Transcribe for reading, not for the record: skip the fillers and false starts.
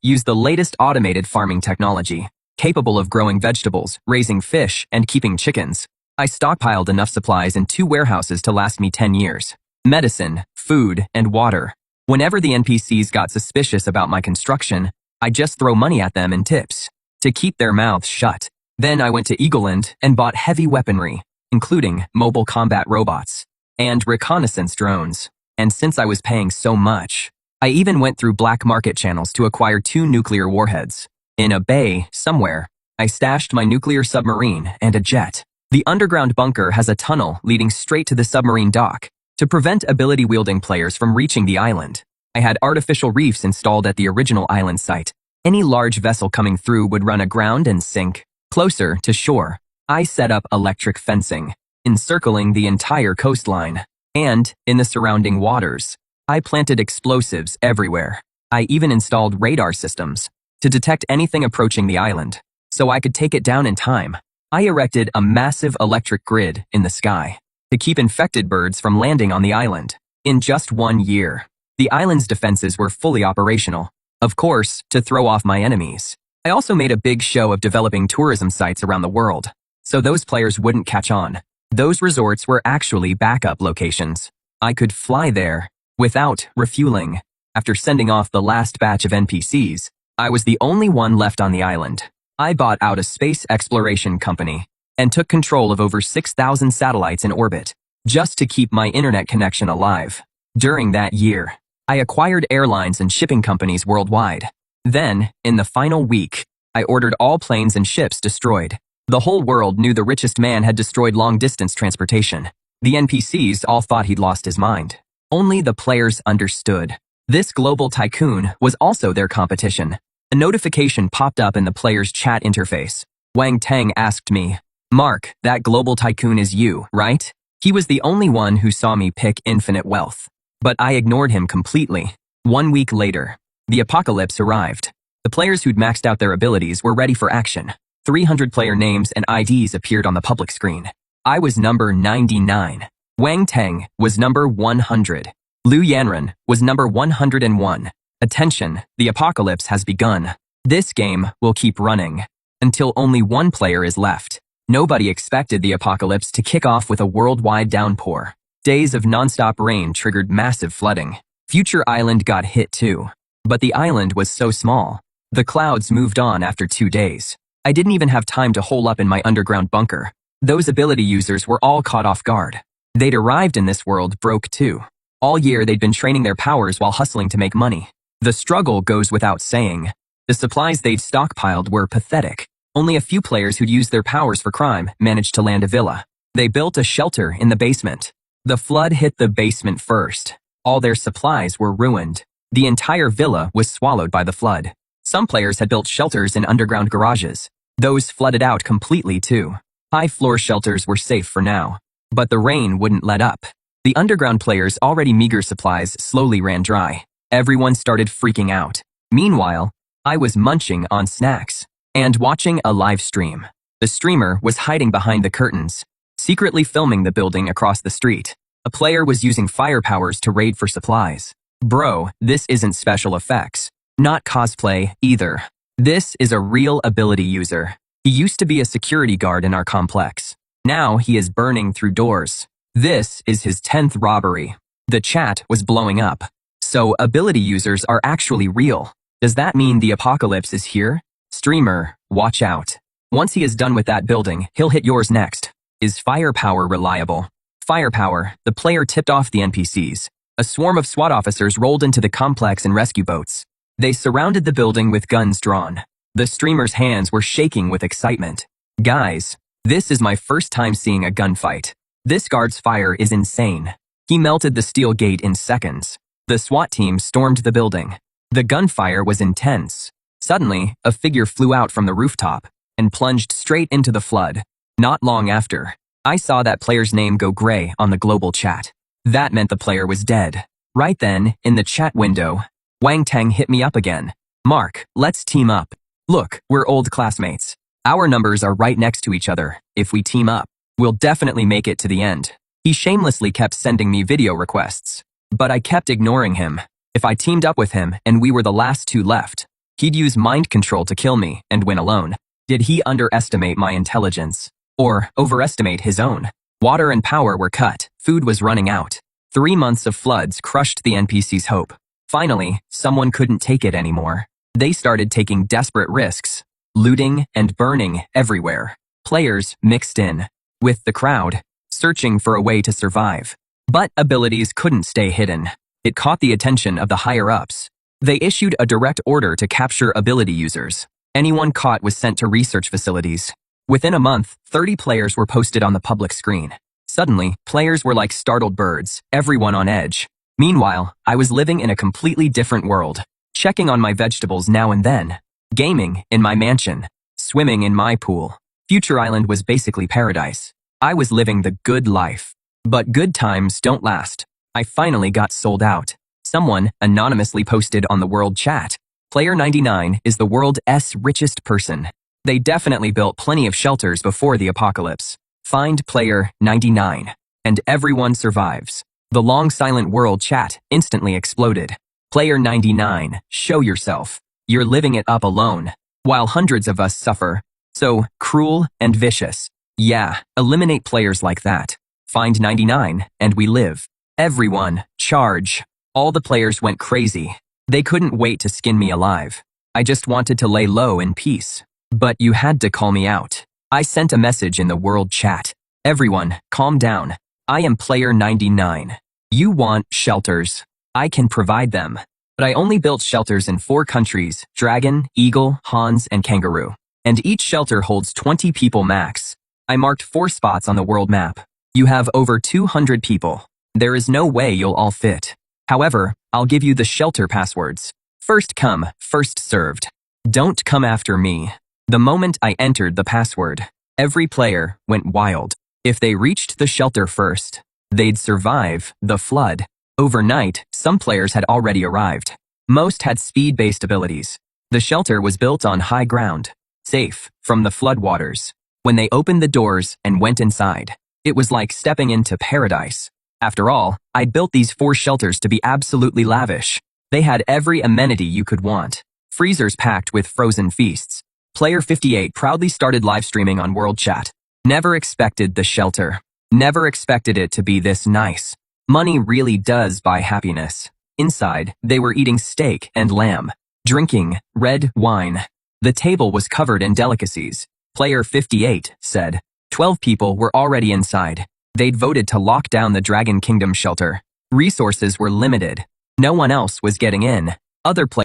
used the latest automated farming technology, capable of growing vegetables, raising fish, and keeping chickens. I stockpiled enough supplies in 2 warehouses to last me 10 years. Medicine, food, and water. Whenever the NPCs got suspicious about my construction, I just throw money at them in tips to keep their mouths shut. Then I went to Eagleland and bought heavy weaponry, including mobile combat robots and reconnaissance drones. And since I was paying so much, I even went through black market channels to acquire 2 nuclear warheads. In a bay, somewhere, I stashed my nuclear submarine and a jet. The underground bunker has a tunnel leading straight to the submarine dock to prevent ability-wielding players from reaching the island. I had artificial reefs installed at the original island site. Any large vessel coming through would run aground and sink. Closer to shore, I set up electric fencing, encircling the entire coastline. And, in the surrounding waters, I planted explosives everywhere. I even installed radar systems to detect anything approaching the island, so I could take it down in time. I erected a massive electric grid in the sky to keep infected birds from landing on the island. In just 1 year, the island's defenses were fully operational, of course, to throw off my enemies. I also made a big show of developing tourism sites around the world, so those players wouldn't catch on. Those resorts were actually backup locations. I could fly there without refueling. After sending off the last batch of NPCs, I was the only one left on the island. I bought out a space exploration company and took control of over 6,000 satellites in orbit, just to keep my internet connection alive. During that year, I acquired airlines and shipping companies worldwide. Then, in the final week, I ordered all planes and ships destroyed. The whole world knew the richest man had destroyed long-distance transportation. The NPCs all thought he'd lost his mind. Only the players understood. This global tycoon was also their competition. A notification popped up in the player's chat interface. Wang Teng asked me, "Mark, that global tycoon is you, right?" He was the only one who saw me pick infinite wealth. But I ignored him completely. 1 week later, the apocalypse arrived. The players who'd maxed out their abilities were ready for action. 300 player names and IDs appeared on the public screen. I was number 99. Wang Teng was number 100. Liu Yanren was number 101. Attention, the apocalypse has begun. This game will keep running until only 1 player is left. Nobody expected the apocalypse to kick off with a worldwide downpour. Days of non-stop rain triggered massive flooding. Future Island got hit too. But the island was so small. The clouds moved on after 2 days. I didn't even have time to hole up in my underground bunker. Those ability users were all caught off guard. They'd arrived in this world broke too. All year they'd been training their powers while hustling to make money. The struggle goes without saying. The supplies they'd stockpiled were pathetic. Only a few players who'd used their powers for crime managed to land a villa. They built a shelter in the basement. The flood hit the basement first. All their supplies were ruined. The entire villa was swallowed by the flood. Some players had built shelters in underground garages. Those flooded out completely too. High-floor shelters were safe for now. But the rain wouldn't let up. The underground players' already meager supplies slowly ran dry. Everyone started freaking out. Meanwhile, I was munching on snacks and watching a live stream. The streamer was hiding behind the curtains, secretly filming the building across the street. A player was using fire powers to raid for supplies. Bro, this isn't special effects. Not cosplay, either. This is a real ability user. He used to be a security guard in our complex. Now he is burning through doors. This is his 10th robbery. The chat was blowing up. So ability users are actually real. Does that mean the apocalypse is here? Streamer, watch out. Once he is done with that building, he'll hit yours next. Is firepower reliable? Firepower, the player tipped off the NPCs. A swarm of SWAT officers rolled into the complex in rescue boats. They surrounded the building with guns drawn. The streamer's hands were shaking with excitement. Guys, this is my first time seeing a gunfight. This guard's fire is insane. He melted the steel gate in seconds. The SWAT team stormed the building. The gunfire was intense. Suddenly, a figure flew out from the rooftop and plunged straight into the flood. Not long after, I saw that player's name go gray on the global chat. That meant the player was dead. Right then, in the chat window, Wang Teng hit me up again. "Mark, let's team up. Look, we're old classmates. Our numbers are right next to each other. If we team up, we'll definitely make it to the end." He shamelessly kept sending me video requests. But I kept ignoring him. If I teamed up with him and we were the last 2 left, He'd use mind control to kill me and win alone. Did he underestimate my intelligence? Or overestimate his own? Water and power were cut. Food was running out. 3 months of floods crushed the NPC's hope. Finally, someone couldn't take it anymore. They started taking desperate risks, looting and burning everywhere. Players mixed in with the crowd, searching for a way to survive. But abilities couldn't stay hidden. It caught the attention of the higher-ups. They issued a direct order to capture ability users. Anyone caught was sent to research facilities. Within a month, 30 players were posted on the public screen. Suddenly, players were like startled birds, everyone on edge. Meanwhile, I was living in a completely different world, checking on my vegetables now and then, gaming in my mansion, swimming in my pool. Future Island was basically paradise. I was living the good life. But good times don't last. I finally got sold out. Someone anonymously posted on the world chat, Player 99 is the world's richest person. They definitely built plenty of shelters before the apocalypse. Find Player 99. And everyone survives. The long silent world chat instantly exploded. Player 99, show yourself. You're living it up alone, while hundreds of us suffer. So cruel and vicious. Yeah, eliminate players like that. Find 99, and we live. Everyone, charge. All the players went crazy. They couldn't wait to skin me alive. I just wanted to lay low in peace. But you had to call me out. I sent a message in the world chat. Everyone, calm down. I am Player 99. You want shelters. I can provide them. But I only built shelters in 4 countries, Dragon, Eagle, Hans, and Kangaroo. And each shelter holds 20 people max. I marked 4 spots on the world map. You have over 200 people. There is no way you'll all fit. However, I'll give you the shelter passwords. First come, first served. Don't come after me. The moment I entered the password, every player went wild. If they reached the shelter first, they'd survive the flood. Overnight, some players had already arrived. Most had speed-based abilities. The shelter was built on high ground, safe from the floodwaters. When they opened the doors and went inside, it was like stepping into paradise. After all, I'd built these 4 shelters to be absolutely lavish. They had every amenity you could want. Freezers packed with frozen feasts. Player 58 proudly started live streaming on World Chat. Never expected the shelter. Never expected it to be this nice. Money really does buy happiness. Inside, they were eating steak and lamb, drinking red wine. The table was covered in delicacies. Player 58 said, 12 people were already inside. They'd voted to lock down the Dragon Kingdom shelter. Resources were limited. No one else was getting in. Other players